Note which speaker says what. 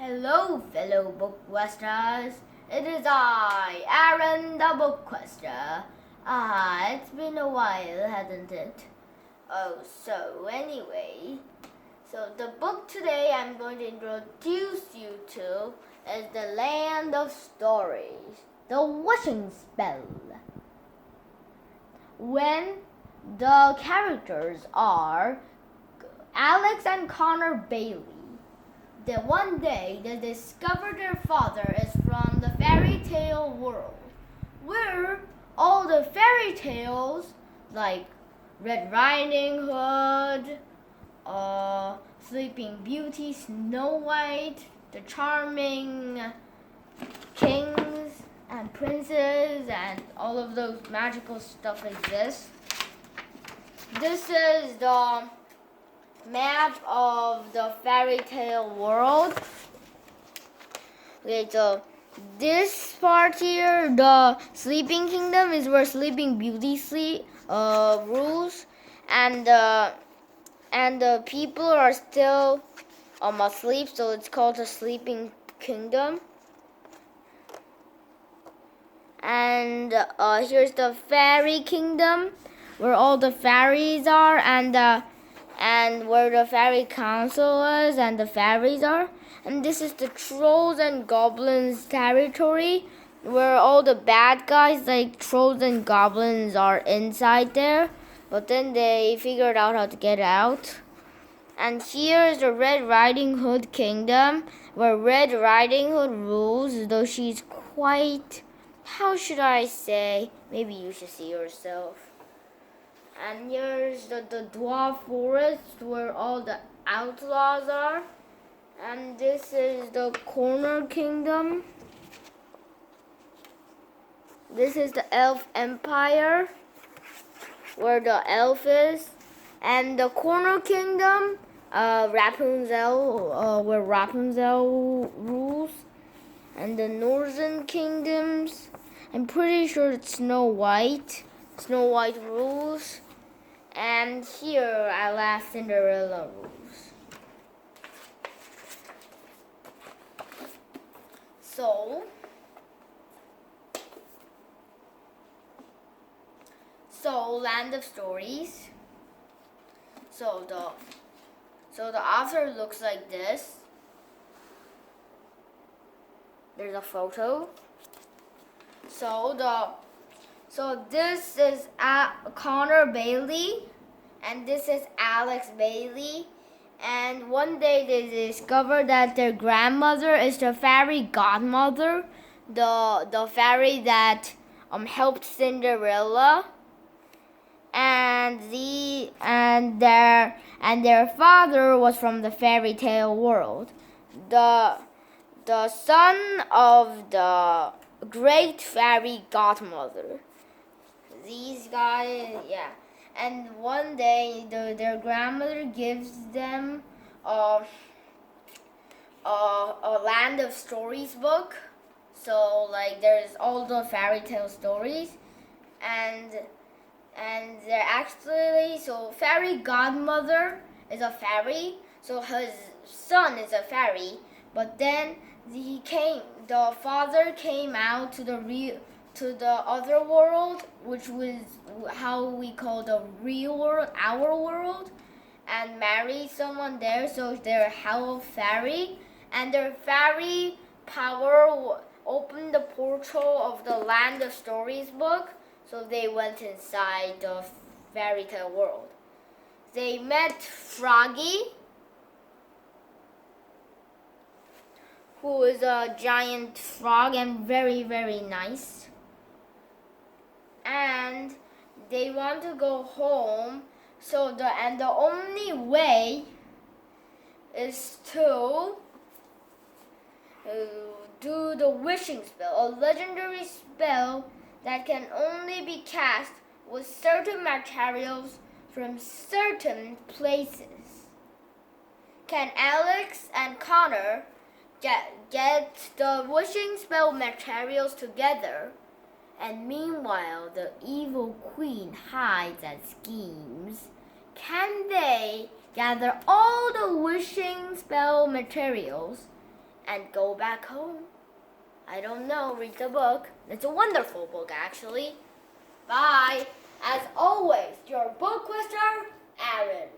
Speaker 1: Hello, fellow BookQuesters. It is I, Aaron the BookQuester. It's been a while, hasn't it? So the book today I'm going to introduce you to is The Land of Stories, The Wishing Spell. When the characters are Alex and Connor Bailey. Then one day they discover their father is from the fairy tale world, where all the fairy tales like Red Riding Hood, Sleeping Beauty, Snow White, the charming kings and princes and all of those magical stuff exist. This is the map of the fairy tale world. Okay, so this part here, the Sleeping Kingdom, is where Sleeping Beauty rules, and the people are still asleep, so it's called the Sleeping Kingdom. And here's the Fairy Kingdom, where all the fairies are, and where the fairy council is and the fairies are. And this is the trolls and goblins territory, where all the bad guys like trolls and goblins are inside there, but then they figured out how to get out. And here is the Red Riding Hood Kingdom, where Red Riding Hood rules, though she's quite, how should I say, maybe you should see yourself. And here's the Dwarf Forest, where all the outlaws are. And this is the Corner Kingdom. This is the Elf Empire, where the elf is. And the Corner Kingdom, Rapunzel, where Rapunzel rules. And the Northern Kingdoms, I'm pretty sure it's Snow White. Snow White rules. And here, alas, Cinderella rules. So Land of Stories. So the author looks like this. There's a photo. So this is Connor Bailey, and this is Alex Bailey. And one day they discover that their grandmother is the fairy godmother, the fairy that helped Cinderella. And their father was from the fairy tale world, the son of the great fairy godmother. These guys, yeah. And one day, their grandmother gives them a Land of Stories book. So, like, there's all the fairy tale stories, and they're actually, so fairy godmother is a fairy, so his son is a fairy, but then the father came out to the other world, which was how we call the real world, our world, and married someone there, so they're a hell fairy, and their fairy power opened the portal of the Land of Stories book, so they went inside the fairy tale world. They met Froggy, who is a giant frog and very, very nice. And they want to go home, and the only way is to do the wishing spell, a legendary spell that can only be cast with certain materials from certain places. Can Alex and Connor get the wishing spell materials together? And meanwhile, the evil queen hides and schemes. Can they gather all the wishing spell materials and go back home. I don't know, read the book. It's a wonderful book, actually. Bye. As always, your BookQuester, Aaron.